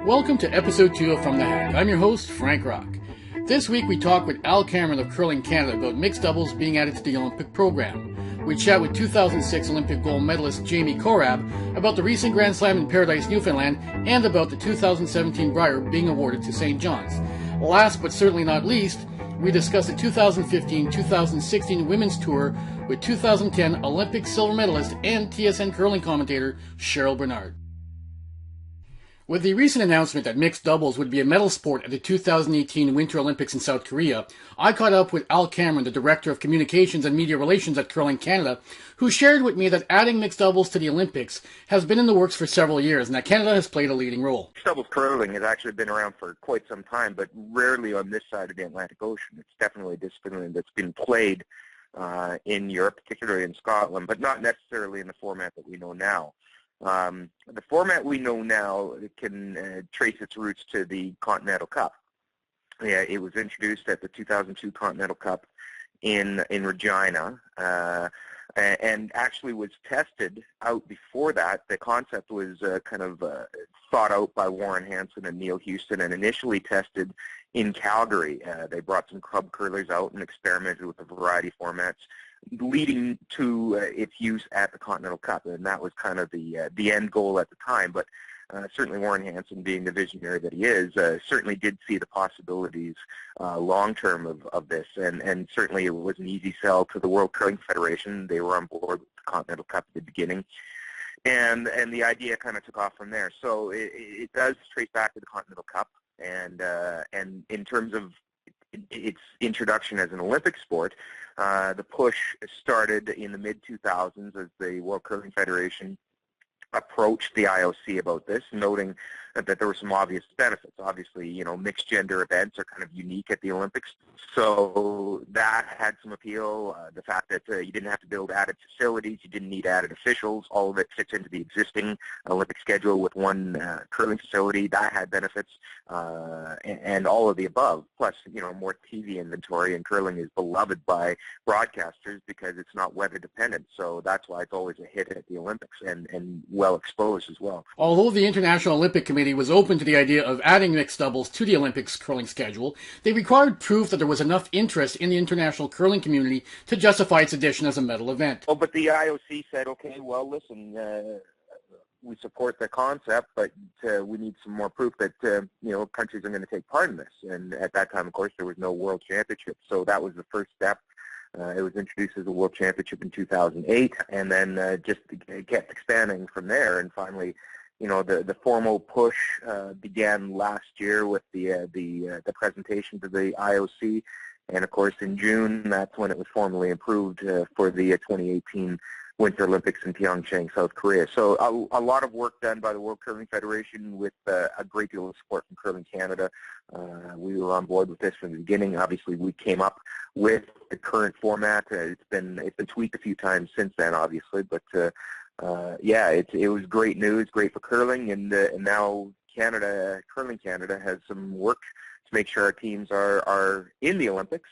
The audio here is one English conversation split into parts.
Welcome to episode 2 of From the Hack. I'm your host, Frank Rock. This week we talk with Al Cameron of Curling Canada about mixed doubles being added to the Olympic program. We chat with 2006 Olympic gold medalist Jamie Korab about the recent Grand Slam in Paradise, Newfoundland, and about the 2017 Brier being awarded to St. John's. Last but certainly not least, we discuss the 2015-2016 Women's Tour with 2010 Olympic silver medalist and TSN curling commentator Cheryl Bernard. With the recent announcement that mixed doubles would be a medal sport at the 2018 Winter Olympics in South Korea, I caught up with Al Cameron, the Director of Communications and Media Relations at Curling Canada, who shared with me that adding mixed doubles to the Olympics has been in the works for several years and that Canada has played a leading role. Mixed doubles curling has actually been around for quite some time, but rarely on this side of the Atlantic Ocean. It's definitely a discipline that's been played in Europe, particularly in Scotland, but not necessarily in the format that we know now. The format we know now can trace its roots to the Continental Cup. Yeah, it was introduced at the 2002 Continental Cup in Regina, and actually was tested out before that. The concept was thought out by Warren Hansen and Neil Houston and initially tested in Calgary. They brought some club curlers out and experimented with a variety of formats, leading to its use at the Continental Cup, and that was kind of the end goal at the time. But certainly Warren Hansen, being the visionary that he is, certainly did see the possibilities long-term of this, and certainly it was an easy sell to the World Curling Federation. They were on board with the Continental Cup at the beginning, and the idea kind of took off from there. So it does trace back to the Continental Cup, and in terms of its introduction as an Olympic sport, the push started in the mid-2000s as the World Curling Federation approached the IOC about this, noting that there were some obvious benefits. Obviously, mixed gender events are kind of unique at the Olympics, so that had some appeal. The fact that you didn't have to build added facilities, you didn't need added officials, all of it fits into the existing Olympic schedule with one curling facility. That had benefits, and all of the above. Plus, more TV inventory, and curling is beloved by broadcasters because it's not weather dependent. So that's why it's always a hit at the Olympics and well exposed as well. Although the International Olympic Committee was open to the idea of adding mixed doubles to the Olympics curling schedule, they required proof that there was enough interest in the international curling community to justify its addition as a medal event. Oh, but the IOC said, okay, well, listen, we support the concept, but we need some more proof that countries are going to take part in this. And at that time, of course, there was no World Championship, so that was the first step. It was introduced as a World Championship in 2008, and then just kept expanding from there. And finally, the formal push began last year with the presentation to the IOC, and of course in June, that's when it was formally approved for the 2018 Winter Olympics in Pyeongchang, South Korea. So a lot of work done by the World Curling Federation with a great deal of support from Curling Canada. We were on board with this from the beginning. Obviously, we came up with the current format. It's been tweaked a few times since then, obviously, but it was great news, great for curling, and now Curling Canada has some work to make sure our teams are in the Olympics,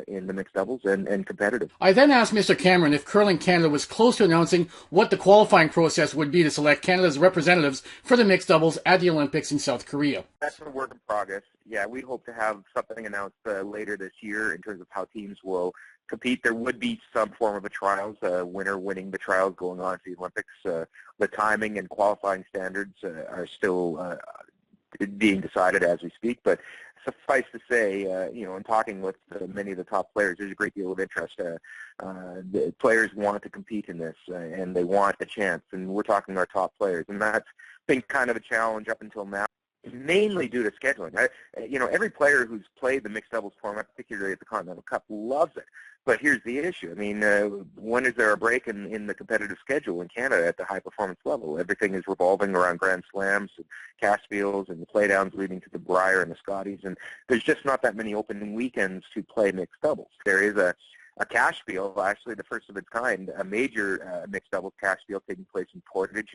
in the mixed doubles, and competitive. I then asked Mr. Cameron if Curling Canada was close to announcing what the qualifying process would be to select Canada's representatives for the mixed doubles at the Olympics in South Korea. That's a work in progress. Yeah, we hope to have something announced later this year in terms of how teams will compete. There would be some form of a trials, winner winning the trials going on at the Olympics. The timing and qualifying standards are still being decided as we speak, but suffice to say, in talking with many of the top players, there's a great deal of interest. The players want to compete in this, and they want a chance, and we're talking our top players, and that's been kind of a challenge up until now, mainly due to scheduling. Every player who's played the mixed doubles format, particularly at the Continental Cup, loves it. But here's the issue. I mean, when is there a break in the competitive schedule in Canada at the high-performance level? Everything is revolving around Grand Slams and Caspials and the playdowns leading to the Brier and the Scotties, and there's just not that many open weekends to play mixed doubles. There is a cash field, actually the first of its kind, a major mixed doubles cash field taking place in Portage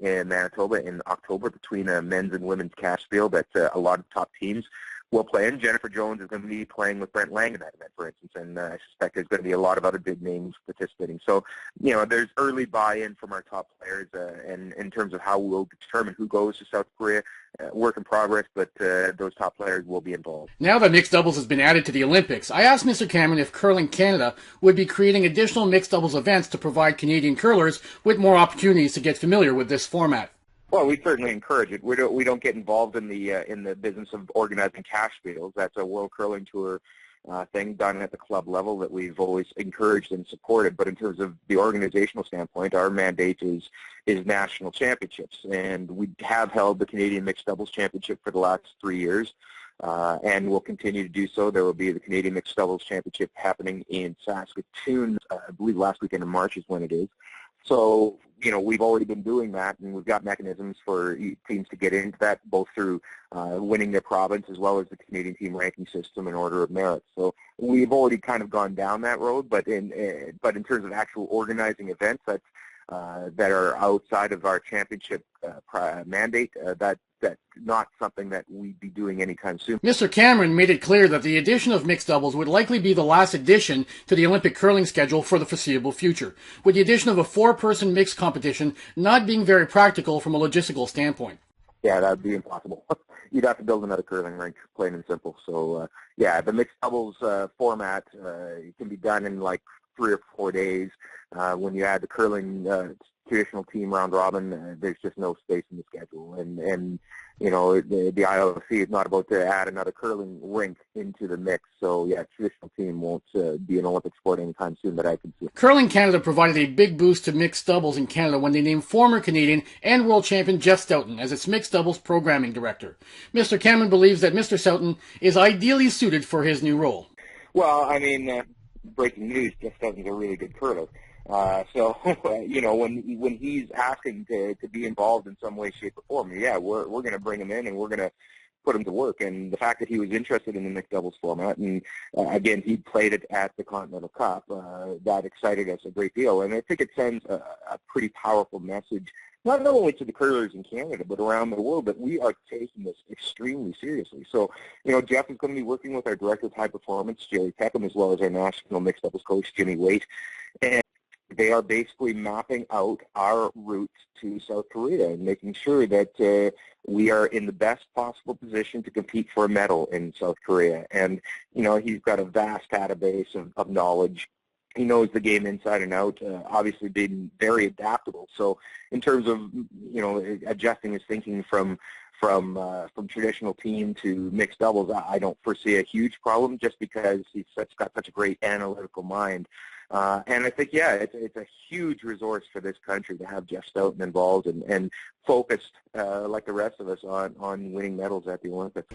in Manitoba in October between a men's and women's cash field. That's a lot of top teams will play, and Jennifer Jones is going to be playing with Brent Lang in that event, for instance, and I suspect there's going to be a lot of other big names participating. So, there's early buy-in from our top players, and in terms of how we'll determine who goes to South Korea, work in progress, but those top players will be involved. Now that mixed doubles has been added to the Olympics, I asked Mr. Cameron if Curling Canada would be creating additional mixed doubles events to provide Canadian curlers with more opportunities to get familiar with this format. Well, we certainly encourage it. We don't get involved in the business of organizing cash deals. That's a World Curling Tour thing done at the club level that we've always encouraged and supported. But in terms of the organizational standpoint, our mandate is national championships, and we have held the Canadian Mixed Doubles Championship for the last 3 years, and we'll continue to do so. There will be the Canadian Mixed Doubles Championship happening in Saskatoon, I believe last weekend in March is when it is. So, we've already been doing that, and we've got mechanisms for teams to get into that, both through winning their province as well as the Canadian team ranking system and order of merit. So we've already kind of gone down that road, but in terms of actual organizing events that are outside of our championship mandate, that's not something that we'd be doing anytime soon. Mr. Cameron made it clear that the addition of mixed doubles would likely be the last addition to the Olympic curling schedule for the foreseeable future, with the addition of a 4-person mixed competition not being very practical from a logistical standpoint. Yeah, that would be impossible. You'd have to build another curling rink, plain and simple. So, the mixed doubles format can be done in like 3 or 4 days. When you add the curling traditional team round robin, there's just no space in the schedule, and the IOC is not about to add another curling rink into the mix. So traditional team won't be an Olympic sport anytime soon that I can see. Curling Canada provided a big boost to mixed doubles in Canada when they named former Canadian and world champion Jeff Stoughton as its mixed doubles programming director. Mr. Cameron believes that Mr. Stoughton is ideally suited for his new role. Well, breaking news, Jeff Stoughton's a really good curler. So when he's asking to be involved in some way, shape, or form, we're going to bring him in and we're going to put him to work. And the fact that he was interested in the mixed doubles format, and again, he played it at the Continental Cup, that excited us a great deal. And I think it sends a pretty powerful message, not only to the curlers in Canada, but around the world, that we are taking this extremely seriously. So, Jeff is going to be working with our director of high performance, Jerry Peckham, as well as our national mixed doubles coach, Jimmy Waite. And they are basically mapping out our route to South Korea and making sure that we are in the best possible position to compete for a medal in South Korea. And, he's got a vast database of knowledge. He knows the game inside and out, obviously being very adaptable. So in terms of, adjusting his thinking from traditional team to mixed doubles, I don't foresee a huge problem, just because he's got such a great analytical mind. And I think, it's a huge resource for this country to have Jeff Stoughton involved and focused, like the rest of us, on winning medals at the Olympics.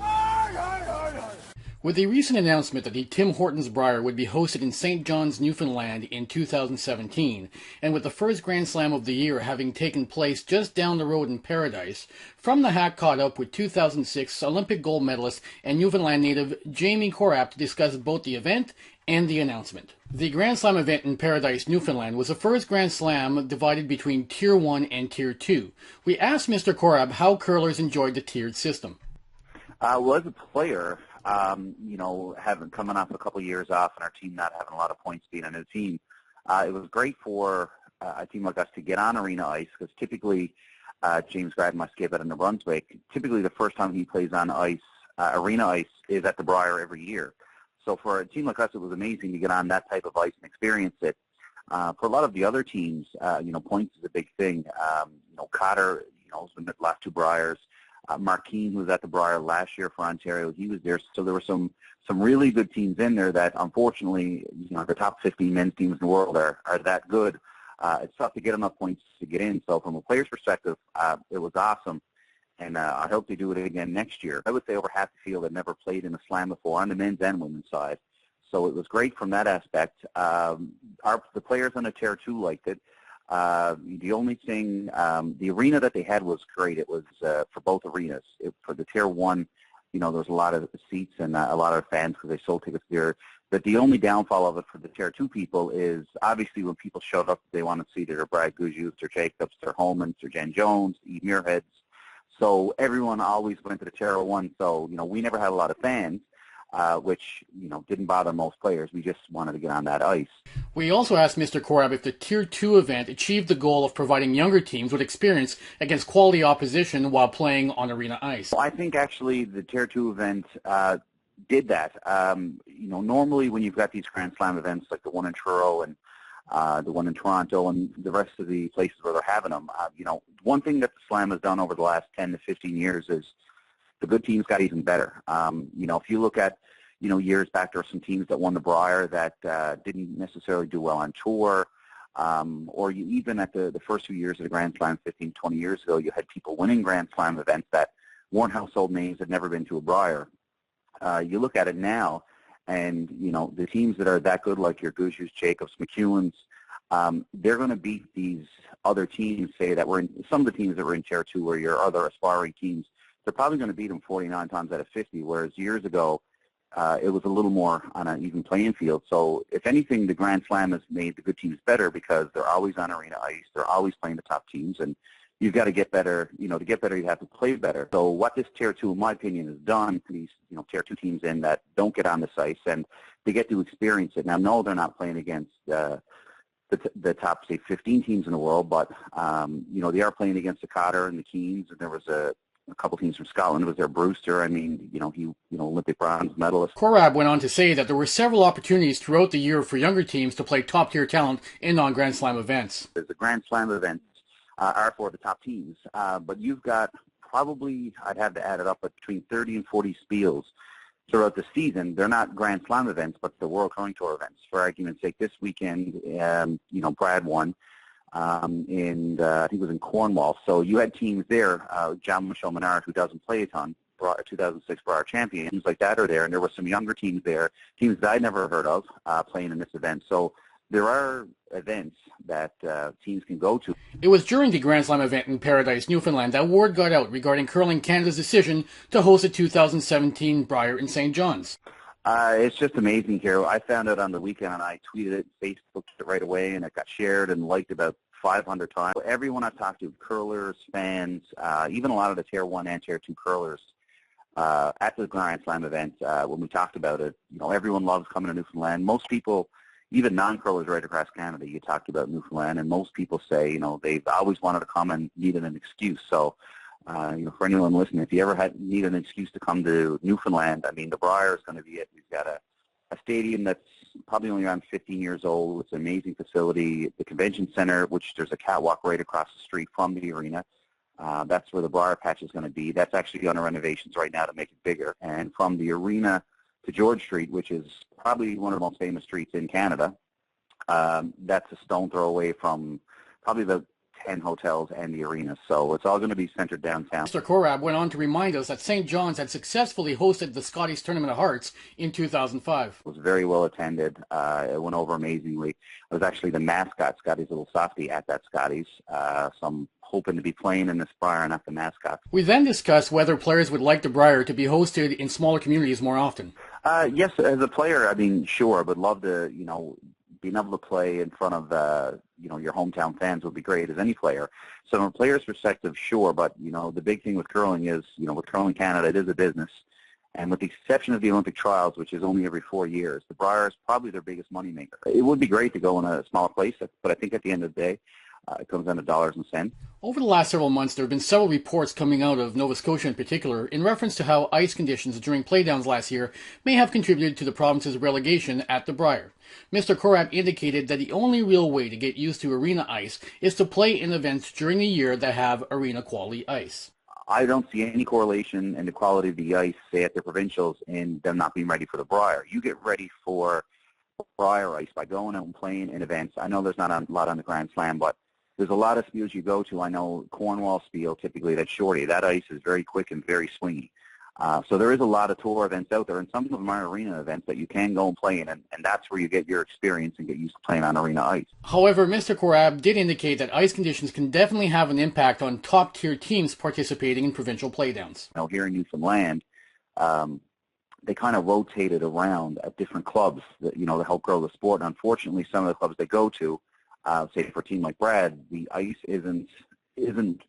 With the recent announcement that the Tim Hortons Brier would be hosted in St. John's, Newfoundland in 2017, and with the first Grand Slam of the year having taken place just down the road in Paradise, From the Hack caught up with 2006 Olympic gold medalist and Newfoundland native Jamie Korab to discuss both the event and the announcement. The Grand Slam event in Paradise, Newfoundland was the first Grand Slam divided between Tier 1 and Tier 2. We asked Mr. Korab how curlers enjoyed the tiered system. Well, as a player, coming off a couple of years off and our team not having a lot of points being on a team, it was great for a team like us to get on arena ice, because typically James Gradden, my skip out in New Brunswick, typically the first time he plays on ice, arena ice, is at the Brier every year. So for a team like us, it was amazing to get on that type of ice and experience it. For a lot of the other teams, points is a big thing. Cotter, has been at the last 2 Briers. Marquine, who was at the Brier last year for Ontario, he was there. So there were some really good teams in there that, unfortunately, the top 15 men's teams in the world are that good. It's tough to get enough points to get in. So from a player's perspective, it was awesome. And I hope they do it again next year. I would say over half the field had never played in a slam before on the men's and women's side. So it was great from that aspect. The players on the Tier 2 liked it. The only thing, the arena that they had was great. It was for both arenas. For the Tier 1, there was a lot of seats and a lot of fans because they sold tickets there. But the only downfall of it for the Tier 2 people is, obviously, when people showed up, they want to see their Brad Guzzius, their Jacobs, their Holmans, their Jen Jones, Eve Muirheads. So everyone always went to the Cheryl one. So, we never had a lot of fans, which, didn't bother most players. We just wanted to get on that ice. We also asked Mr. Korab if the Tier 2 event achieved the goal of providing younger teams with experience against quality opposition while playing on arena ice. I think actually the Tier 2 event did that. Normally when you've got these Grand Slam events like the one in Truro and the one in Toronto and the rest of the places where they're having them, one thing that the Slam has done over the last 10 to 15 years is the good teams got even better. If you look at, years back, there were some teams that won the Brier that didn't necessarily do well on tour, or even at the first few years of the Grand Slam 15, 20 years ago, you had people winning Grand Slam events that weren't household names, had never been to a Brier. You look at it now, and, the teams that are that good, like your Guzhus, Jacobs, McEwens, they're going to beat these other teams, say, that were in some of the teams that were in Tier 2 or your other aspiring teams. They're probably going to beat them 49 times out of 50, whereas years ago, it was a little more on an even playing field. So if anything, the Grand Slam has made the good teams better because they're always on arena ice. They're always playing the top teams, and you've got to get better. To get better, you have to play better. So what this Tier 2, in my opinion, has done to these, Tier 2 teams in that don't get on this ice, and they get to experience it. Now, no, they're not playing against the top, say, 15 teams in the world, but, they are playing against the Cotter and the Keens, and there was a couple teams from Scotland. It was their Brewster. I mean, he Olympic bronze medalist. Korab went on to say that there were several opportunities throughout the year for younger teams to play top-tier talent in non-Grand Slam events. The Grand Slam events are for the top teams, but you've got probably, I'd have to add it up, but between 30 and 40 spiels throughout the season. They're not Grand Slam events, but the World Curling Tour events. For argument's sake, this weekend, Brad won. I think it was in Cornwall. So you had teams there, Jean-Michel Menard, who doesn't play a ton, 2006 Brier champion, teams like that are there, and there were some younger teams there, teams that I'd never heard of playing in this event. So there are events that teams can go to. It was during the Grand Slam event in Paradise, Newfoundland, that word got out regarding Curling Canada's decision to host the 2017 Brier in St. John's. It's just amazing here. I found out on the weekend, and I tweeted it, Facebooked it right away, and it got shared and liked about 500 times. Everyone I've talked to, curlers, fans, even a lot of the Tier 1 and Tier 2 curlers, at the Grand Slam event, when we talked about it, everyone loves coming to Newfoundland. Most people, even non-curlers right across Canada, you talked about Newfoundland, and most people say, they've always wanted to come and needed an excuse. So, for anyone listening, if you ever need an excuse to come to Newfoundland, I mean, the Brier is going to be it. We've got a stadium that's probably only around 15 years old. It's an amazing facility. The convention center, which there's a catwalk right across the street from the arena. That's where the Brier patch is going to be. That's actually under renovations right now to make it bigger. And from the arena to George Street, which is probably one of the most famous streets in Canada, that's a stone throw away from probably the 10 hotels and the arena. So it's all going to be centered downtown. Mr. Korab went on to remind us that St. John's had successfully hosted the Scotties Tournament of Hearts in 2005. It was very well attended. It went over amazingly. I was actually the mascot, Scotty's little softie, at that Scotties. So I'm hoping to be playing in this Brier and not the mascot. We then discussed whether players would like the Brier to be hosted in smaller communities more often. Yes, as a player, I mean, sure, but love to, being able to play in front of, your hometown fans would be great as any player. So from a player's perspective, sure, but, the big thing with curling is, with Curling Canada, it is a business. And with the exception of the Olympic trials, which is only every 4 years, the Brier is probably their biggest moneymaker. It would be great to go in a smaller place, but I think at the end of the day, it comes down to dollars and cents. Over the last several months, there have been several reports coming out of Nova Scotia in particular in reference to how ice conditions during playdowns last year may have contributed to the province's relegation at the Brier. Mr. Korab indicated that the only real way to get used to arena ice is to play in events during the year that have arena quality ice. I don't see any correlation in the quality of the ice, say at the provincials, in them not being ready for the Brier. You get ready for Brier ice by going out and playing in events. I know there's not a lot on the Grand Slam, but there's a lot of spiels you go to. I know Cornwall spiel, typically that's shorty. That ice is very quick and very swingy. So there is a lot of tour events out there, and some of them are arena events that you can go and play in, and that's where you get your experience and get used to playing on arena ice. However, Mr. Korab did indicate that ice conditions can definitely have an impact on top-tier teams participating in provincial playdowns. Here in Newfoundland, they kind of rotated around at different clubs that, to help grow the sport. And unfortunately, some of the clubs they go to, say for a team like Brad, the ice isn't isn't,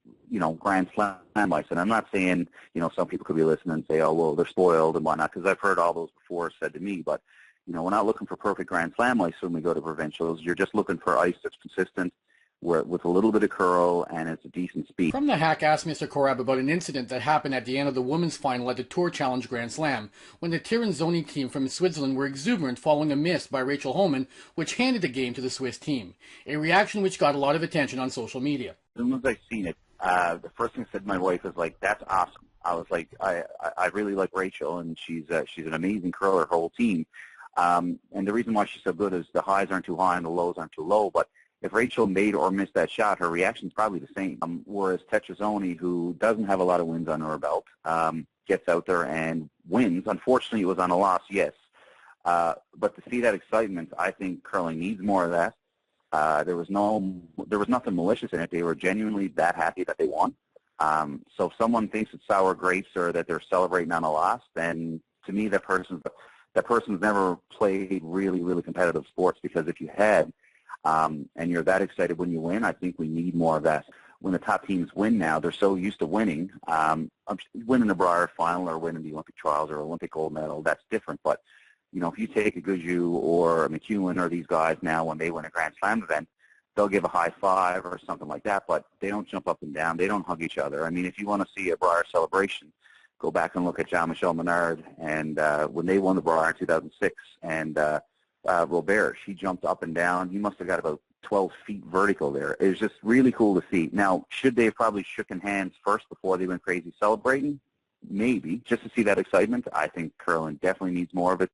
Grand Slam ice. And I'm not saying, some people could be listening and say, oh, well, they're spoiled and whatnot, because I've heard all those before said to me. But, we're not looking for perfect Grand Slam ice when we go to provincials. You're just looking for ice that's consistent, with a little bit of curl, and it's a decent speed. From the Hack asked Mr. Korab about an incident that happened at the end of the women's final at the Tour Challenge Grand Slam, when the Tirinzoni team from Switzerland were exuberant following a miss by Rachel Homan, which handed the game to the Swiss team, a reaction which got a lot of attention on social media. As soon as I seen it, the first thing I said to my wife was like, that's awesome. I was like, I really like Rachel, and she's an amazing curler, her whole team. And the reason why she's so good is the highs aren't too high and the lows aren't too low. But if Rachel made or missed that shot, her reaction is probably the same. Whereas Tetrazzoni, who doesn't have a lot of wins under her belt, gets out there and wins. Unfortunately, it was on a loss, yes. But to see that excitement, I think curling needs more of that. There was nothing malicious in it. They were genuinely that happy that they won. So if someone thinks it's sour grapes or that they're celebrating on a loss, then to me that person's never played really, really competitive sports, because if you had, and you're that excited when you win, I think we need more of that. When the top teams win now, they're so used to winning. Winning the Brier final or winning the Olympic trials or Olympic gold medal, that's different. But, if you take a Gouju or a McEwen or these guys now, when they win a Grand Slam event, they'll give a high five or something like that, but they don't jump up and down. They don't hug each other. I mean, if you want to see a Brier celebration, go back and look at Jean-Michel Menard, and when they won the Brier in 2006, and Robert, she jumped up and down. He must have got about 12 feet vertical there. It was just really cool to see. Now, should they have probably shooken hands first before they went crazy celebrating? Maybe. Just to see that excitement, I think curling definitely needs more of it.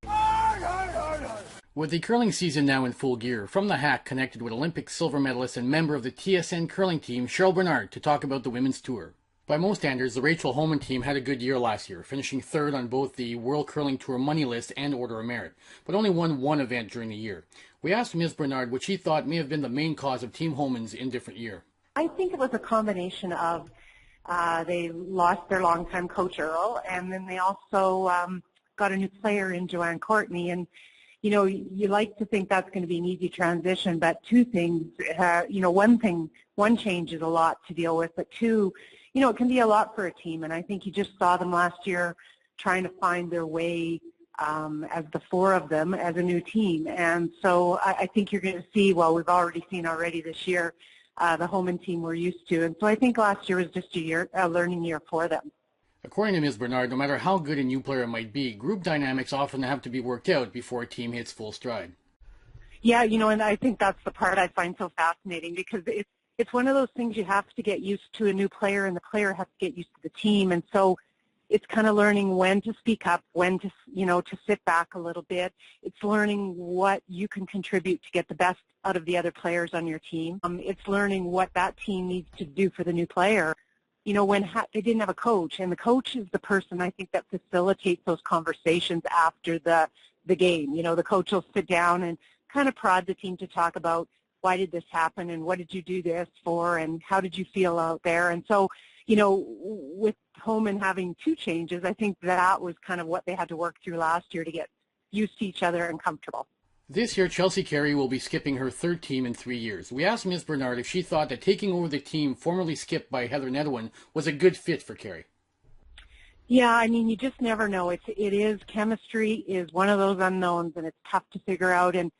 With the curling season now in full gear, From the Hack connected with Olympic silver medalist and member of the TSN curling team, Cheryl Bernard, to talk about the women's tour. By most standards, the Rachel Homan team had a good year last year, finishing third on both the World Curling Tour money list and Order of Merit, but only won one event during the year. We asked Ms. Bernard what she thought may have been the main cause of Team Homan's indifferent year. I think it was a combination of they lost their longtime coach, Earl, and then they also got a new player in Joanne Courtney. And, you like to think that's going to be an easy transition, but two things, one change is a lot to deal with, but two, it can be a lot for a team. And I think you just saw them last year trying to find their way as the four of them as a new team. And so I think you're going to see, well, we've already seen already this year, the Homan team we're used to. And so I think last year was just a learning year for them. According to Ms. Bernard, no matter how good a new player might be, group dynamics often have to be worked out before a team hits full stride. Yeah, and I think that's the part I find so fascinating, because it's one of those things you have to get used to a new player, and the player has to get used to the team. And so it's kind of learning when to speak up, when to, to sit back a little bit. It's learning what you can contribute to get the best out of the other players on your team. It's learning what that team needs to do for the new player. When they didn't have a coach, and the coach is the person, I think, that facilitates those conversations after the game. The coach will sit down and kind of prod the team to talk about, why did this happen, and what did you do this for, and how did you feel out there? And so, with Homan having two changes, I think that was kind of what they had to work through last year to get used to each other and comfortable. This year, Chelsea Carey will be skipping her third team in 3 years. We asked Ms. Bernard if she thought that taking over the team formerly skipped by Heather Nedwin was a good fit for Carey. Yeah, I mean, you just never know. Chemistry is one of those unknowns, and it's tough to figure out. And,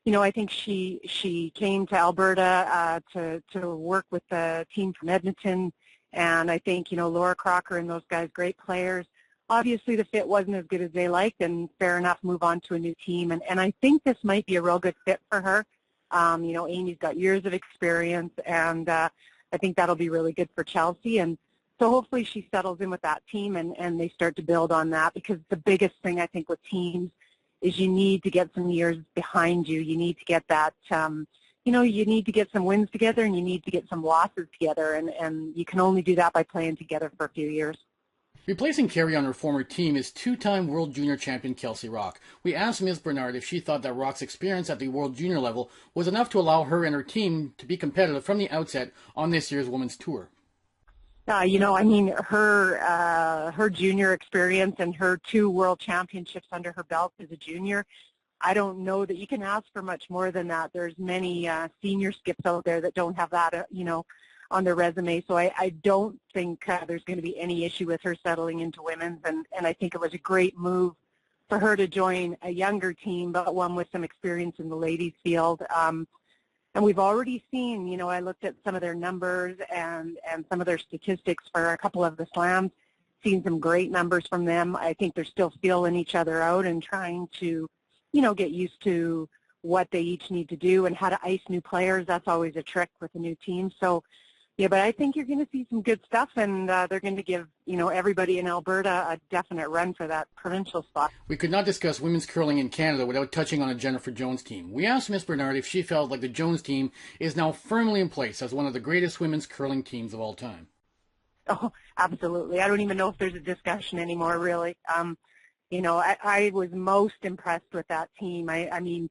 I think she came to Alberta to work with the team from Edmonton, and I think, Laura Crocker and those guys, great players. Obviously, the fit wasn't as good as they liked, and fair enough, move on to a new team. And I think this might be a real good fit for her. Amy's got years of experience, and I think that'll be really good for Chelsea. And so hopefully she settles in with that team, and they start to build on that, because the biggest thing, I think, with teams is you need to get some years behind you. You need to get that, you need to get some wins together, and you need to get some losses together, and you can only do that by playing together for a few years. Replacing Carey on her former team is two-time World Junior champion Kelsey Rock. We asked Ms. Bernard if she thought that Rock's experience at the World Junior level was enough to allow her and her team to be competitive from the outset on this year's Women's Tour. Her junior experience and her 2 world championships under her belt as a junior, I don't know that you can ask for much more than that. There's many senior skips out there that don't have that, on their resume. So I don't think there's going to be any issue with her settling into women's, and I think it was a great move for her to join a younger team, but one with some experience in the ladies field. And we've already seen, you know, I looked at some of their numbers and some of their statistics for a couple of the slams, seen some great numbers from them. I think they're still feeling each other out and trying to, you know, get used to what they each need to do and how to ice new players. That's always a trick with a new team. So, yeah, but I think you're going to see some good stuff, and they're going to give, you know, everybody in Alberta a definite run for that provincial spot. We could not discuss women's curling in Canada without touching on a Jennifer Jones team. We asked Ms. Bernard if she felt like the Jones team is now firmly in place as one of the greatest women's curling teams of all time. Oh, absolutely. I don't even know if there's a discussion anymore, really. You know, I was most impressed with that team. I mean,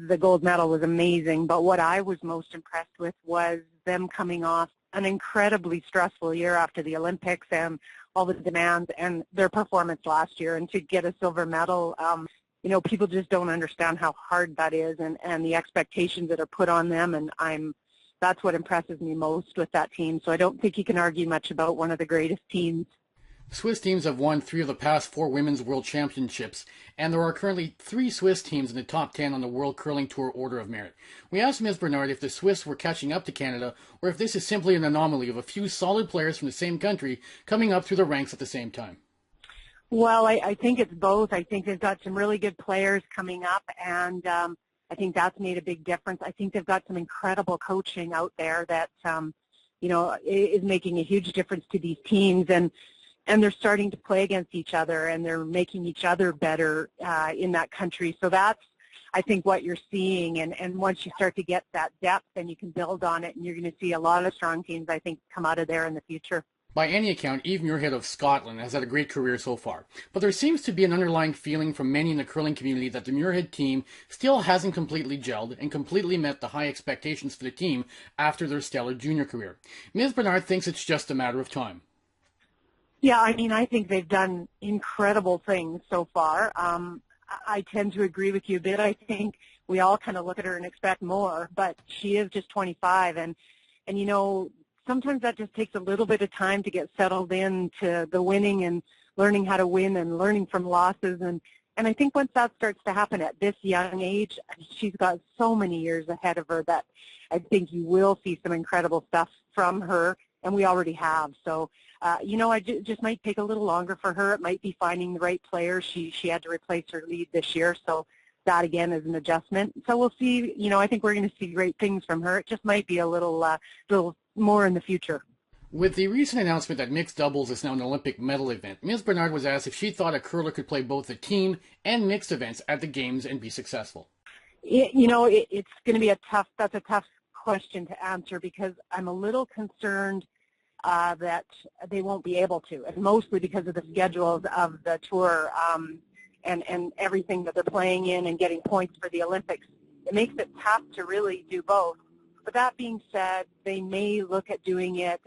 the gold medal was amazing, but what I was most impressed with was them coming off an incredibly stressful year after the Olympics and all the demands and their performance last year, and to get a silver medal. You know, people just don't understand how hard that is, and the expectations that are put on them, and that's what impresses me most with that team. So I don't think you can argue much about one of the greatest teams. Swiss teams have won 3 of the past 4 women's world championships, and there are currently 3 Swiss teams in the top 10 on the World Curling Tour Order of Merit. We asked Ms. Bernard if the Swiss were catching up to Canada, or if this is simply an anomaly of a few solid players from the same country coming up through the ranks at the same time. Well, I think it's both. I think they've got some really good players coming up, and I think that's made a big difference. I think they've got some incredible coaching out there that, you know, is making a huge difference to these teams, and they're starting to play against each other, and they're making each other better in that country. So that's, I think, what you're seeing, and once you start to get that depth, then you can build on it, and you're going to see a lot of strong teams, I think, come out of there in the future. By any account, Eve Muirhead of Scotland has had a great career so far, but there seems to be an underlying feeling from many in the curling community that the Muirhead team still hasn't completely gelled and completely met the high expectations for the team after their stellar junior career. Ms. Bernard thinks it's just a matter of time. Yeah, I mean, I think they've done incredible things so far. I tend to agree with you a bit. I think we all kind of look at her and expect more, but she is just 25, and you know, sometimes that just takes a little bit of time to get settled into the winning and learning how to win and learning from losses. And I think once that starts to happen at this young age, she's got so many years ahead of her that I think you will see some incredible stuff from her, and we already have. So, you know, it just might take a little longer for her. It might be finding the right players. She had to replace her lead this year, so that, again, is an adjustment. So we'll see. You know, I think we're going to see great things from her. It just might be a little more in the future. With the recent announcement that mixed doubles is now an Olympic medal event, Ms. Bernard was asked if she thought a curler could play both the team and mixed events at the Games and be successful. You know, it's going to be that's a tough question to answer, because I'm a little concerned that they won't be able to, and mostly because of the schedules of the tour and everything that they're playing in and getting points for the Olympics. It makes it tough to really do both. But that being said, they may look at doing it,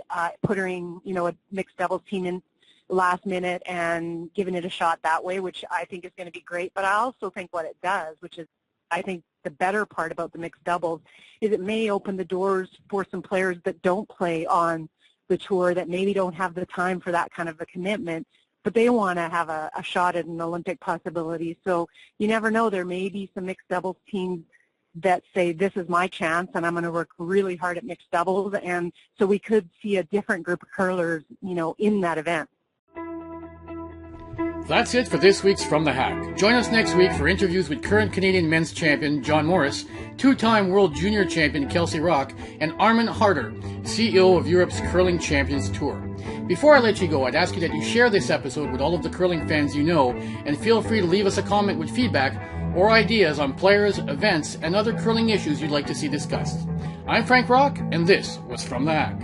putting, you know, a mixed doubles team in last minute and giving it a shot that way, which I think is going to be great. But I also think what it does, which is, I think, the better part about the mixed doubles, is it may open the doors for some players that don't play on the tour, that maybe don't have the time for that kind of a commitment, but they want to have a shot at an Olympic possibility. So you never know. There may be some mixed doubles teams that say, this is my chance, and I'm going to work really hard at mixed doubles. And so we could see a different group of curlers, you know, in that event. That's it for this week's From the Hack. Join us next week for interviews with current Canadian men's champion John Morris, two-time world junior champion Kelsey Rock, and Armin Harder, CEO of Europe's Curling Champions Tour. Before I let you go, I'd ask you that you share this episode with all of the curling fans you know, and feel free to leave us a comment with feedback or ideas on players, events, and other curling issues you'd like to see discussed. I'm Frank Rock, and this was From the Hack.